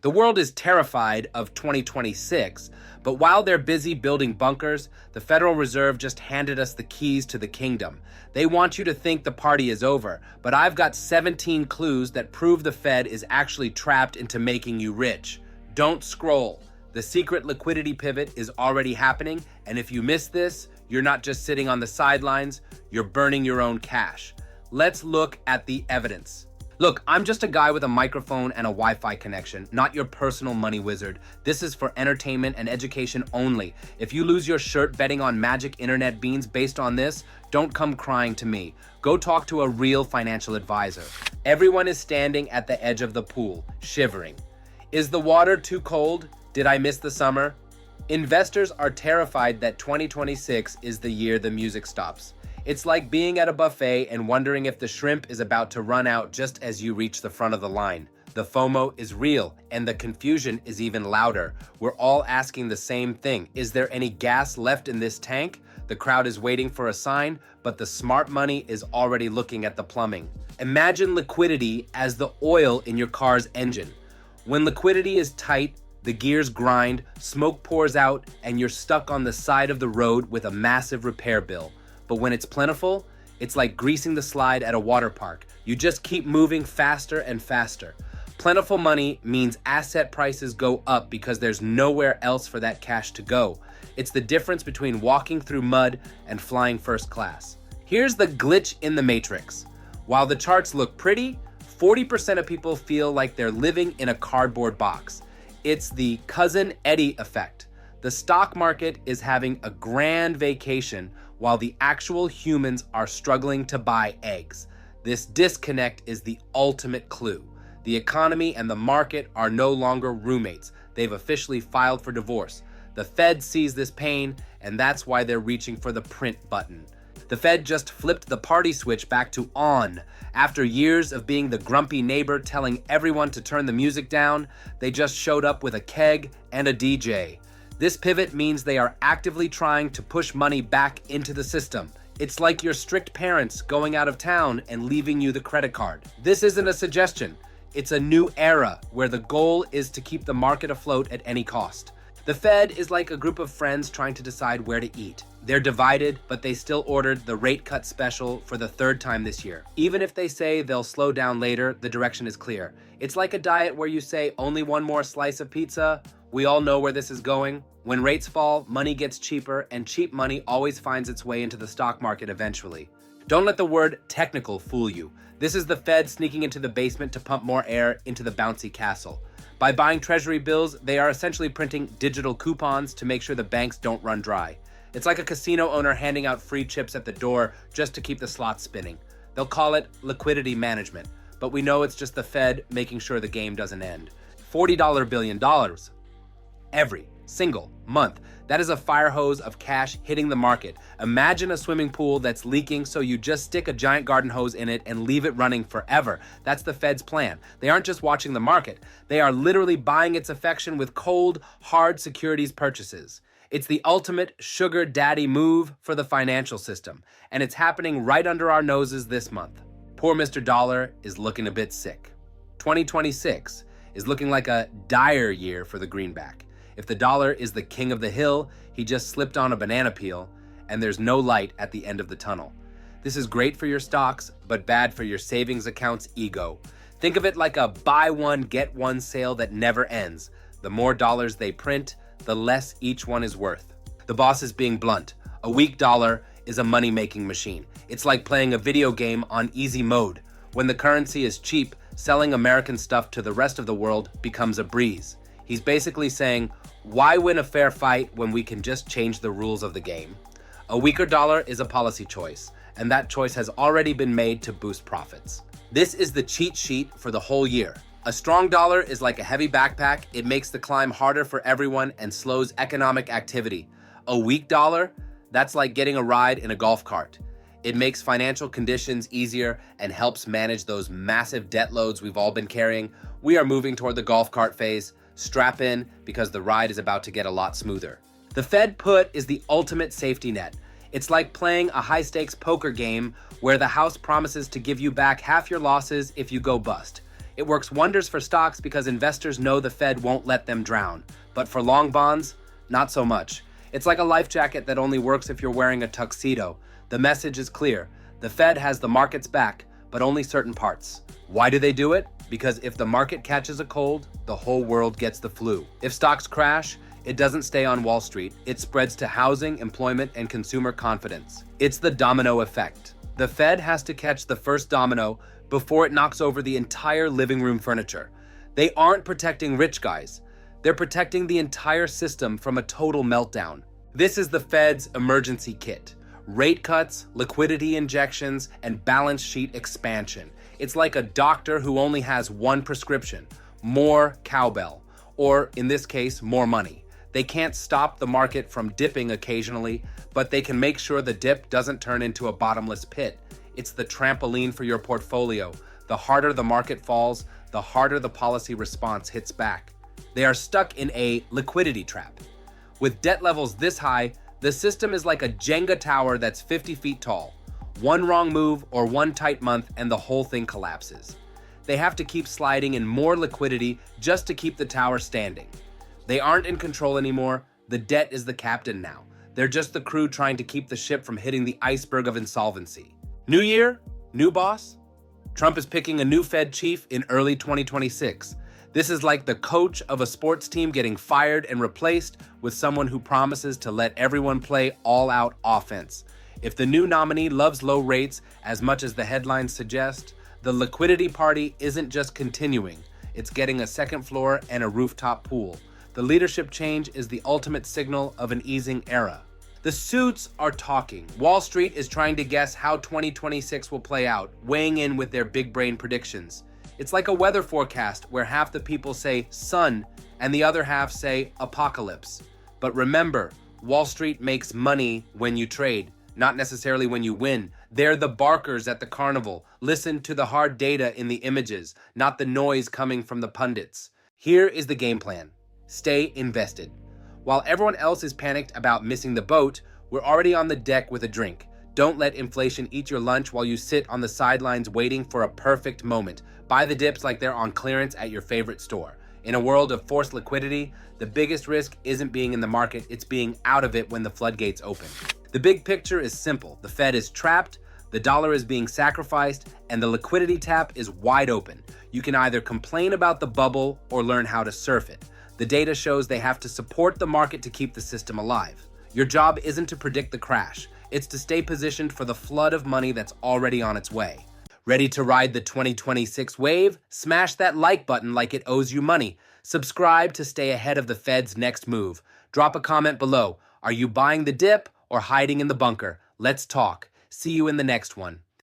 The world is terrified of 2026, but while they're busy building bunkers, the Federal Reserve just handed us the keys to the kingdom. They want you to think the party is over, but I've got 17 clues that prove the Fed is actually trapped into making you rich. Don't scroll. The secret liquidity pivot is already happening, and if you miss this, you're not just sitting on the sidelines, you're burning your own cash. Let's look at the evidence. Look, I'm just a guy with a microphone and a Wi-Fi connection, not your personal money wizard. This is for entertainment and education only. If you lose your shirt betting on magic internet beans based on this, don't come crying to me. Go talk to a real financial advisor. Everyone is standing at the edge of the pool, shivering. Is the water too cold? Did I miss the summer? Investors are terrified that 2026 is the year the music stops. It's like being at a buffet and wondering if the shrimp is about to run out just as you reach the front of the line. The FOMO is real, and the confusion is even louder. We're all asking the same thing. Is there any gas left in this tank? The crowd is waiting for a sign, but the smart money is already looking at the plumbing. Imagine liquidity as the oil in your car's engine. When liquidity is tight, the gears grind, smoke pours out, and you're stuck on the side of the road with a massive repair bill. But when it's plentiful, it's like greasing the slide at a water park. You just keep moving faster and faster. Plentiful money means asset prices go up because there's nowhere else for that cash to go. It's the difference between walking through mud and flying first class. Here's the glitch in the matrix. While the charts look pretty, 40% of people feel like they're living in a cardboard box. It's the Cousin Eddie effect. The stock market is having a grand vacation while the actual humans are struggling to buy eggs. This disconnect is the ultimate clue. The economy and the market are no longer roommates. They've officially filed for divorce. The Fed sees this pain, and that's why they're reaching for the print button. The Fed just flipped the party switch back to on. After years of being the grumpy neighbor telling everyone to turn the music down, they just showed up with a keg and a DJ. This pivot means they are actively trying to push money back into the system. It's like your strict parents going out of town and leaving you the credit card. This isn't a suggestion. It's a new era where the goal is to keep the market afloat at any cost. The Fed is like a group of friends trying to decide where to eat. They're divided, but they still ordered the rate cut special for the third time this year. Even if they say they'll slow down later, the direction is clear. It's like a diet where you say only one more slice of pizza. We all know where this is going. When rates fall, money gets cheaper, and cheap money always finds its way into the stock market eventually. Don't let the word technical fool you. This is the Fed sneaking into the basement to pump more air into the bouncy castle. By buying treasury bills, they are essentially printing digital coupons to make sure the banks don't run dry. It's like a casino owner handing out free chips at the door just to keep the slots spinning. They'll call it liquidity management, but we know it's just the Fed making sure the game doesn't end. $40 billion every single month. That is a fire hose of cash hitting the market. Imagine a swimming pool that's leaking, so you just stick a giant garden hose in it and leave it running forever. That's the Fed's plan. They aren't just watching the market. They are literally buying its affection with cold, hard securities purchases. It's the ultimate sugar daddy move for the financial system, and it's happening right under our noses this month. Poor Mr. Dollar is looking a bit sick. 2026 is looking like a dire year for the greenback. If the dollar is the king of the hill, he just slipped on a banana peel, and there's no light at the end of the tunnel. This is great for your stocks, but bad for your savings account's ego. Think of it like a buy one, get one sale that never ends. The more dollars they print, the less each one is worth. The boss is being blunt. A weak dollar is a money-making machine. It's like playing a video game on easy mode. When the currency is cheap, selling American stuff to the rest of the world becomes a breeze. He's basically saying, why win a fair fight when we can just change the rules of the game? A weaker dollar is a policy choice, and that choice has already been made to boost profits. This is the cheat sheet for the whole year. A strong dollar is like a heavy backpack. It makes the climb harder for everyone and slows economic activity. A weak dollar, that's like getting a ride in a golf cart. It makes financial conditions easier and helps manage those massive debt loads we've all been carrying. We are moving toward the golf cart phase. Strap in, because the ride is about to get a lot smoother. The Fed put is the ultimate safety net. It's like playing a high-stakes poker game where the house promises to give you back half your losses if you go bust. It works wonders for stocks because investors know the Fed won't let them drown. But for long bonds, not so much. It's like a life jacket that only works if you're wearing a tuxedo. The message is clear. The Fed has the market's back, but only certain parts. Why do they do it? Because if the market catches a cold, the whole world gets the flu. If stocks crash, it doesn't stay on Wall Street. It spreads to housing, employment, and consumer confidence. It's the domino effect. The Fed has to catch the first domino before it knocks over the entire living room furniture. They aren't protecting rich guys. They're protecting the entire system from a total meltdown. This is the Fed's emergency kit. Rate cuts, liquidity injections, and balance sheet expansion. It's like a doctor who only has one prescription: more cowbell, or in this case, more money. They can't stop the market from dipping occasionally, but they can make sure the dip doesn't turn into a bottomless pit. It's the trampoline for your portfolio. The harder the market falls, the harder the policy response hits back. They are stuck in a liquidity trap. With debt levels this high, the system is like a Jenga tower that's 50 feet tall. One wrong move or one tight month and the whole thing collapses. They have to keep sliding in more liquidity just to keep the tower standing. They aren't in control anymore. The debt is the captain now. They're just the crew trying to keep the ship from hitting the iceberg of insolvency. New year, new boss? Trump is picking a new Fed chief in early 2026. This is like the coach of a sports team getting fired and replaced with someone who promises to let everyone play all-out offense. If the new nominee loves low rates as much as the headlines suggest, the liquidity party isn't just continuing. It's getting a second floor and a rooftop pool. The leadership change is the ultimate signal of an easing era. The suits are talking. Wall Street is trying to guess how 2026 will play out, weighing in with their big brain predictions. It's like a weather forecast where half the people say sun and the other half say apocalypse. But remember, Wall Street makes money when you trade, not necessarily when you win. They're the barkers at the carnival. Listen to the hard data in the images, not the noise coming from the pundits. Here is the game plan. Stay invested. While everyone else is panicked about missing the boat, we're already on the deck with a drink. Don't let inflation eat your lunch while you sit on the sidelines waiting for a perfect moment. Buy the dips like they're on clearance at your favorite store. In a world of forced liquidity, the biggest risk isn't being in the market, it's being out of it when the floodgates open. The big picture is simple. The Fed is trapped, the dollar is being sacrificed, and the liquidity tap is wide open. You can either complain about the bubble or learn how to surf it. The data shows they have to support the market to keep the system alive. Your job isn't to predict the crash. It's to stay positioned for the flood of money that's already on its way. Ready to ride the 2026 wave? Smash that like button like it owes you money. Subscribe to stay ahead of the Fed's next move. Drop a comment below. Are you buying the dip or hiding in the bunker? Let's talk. See you in the next one.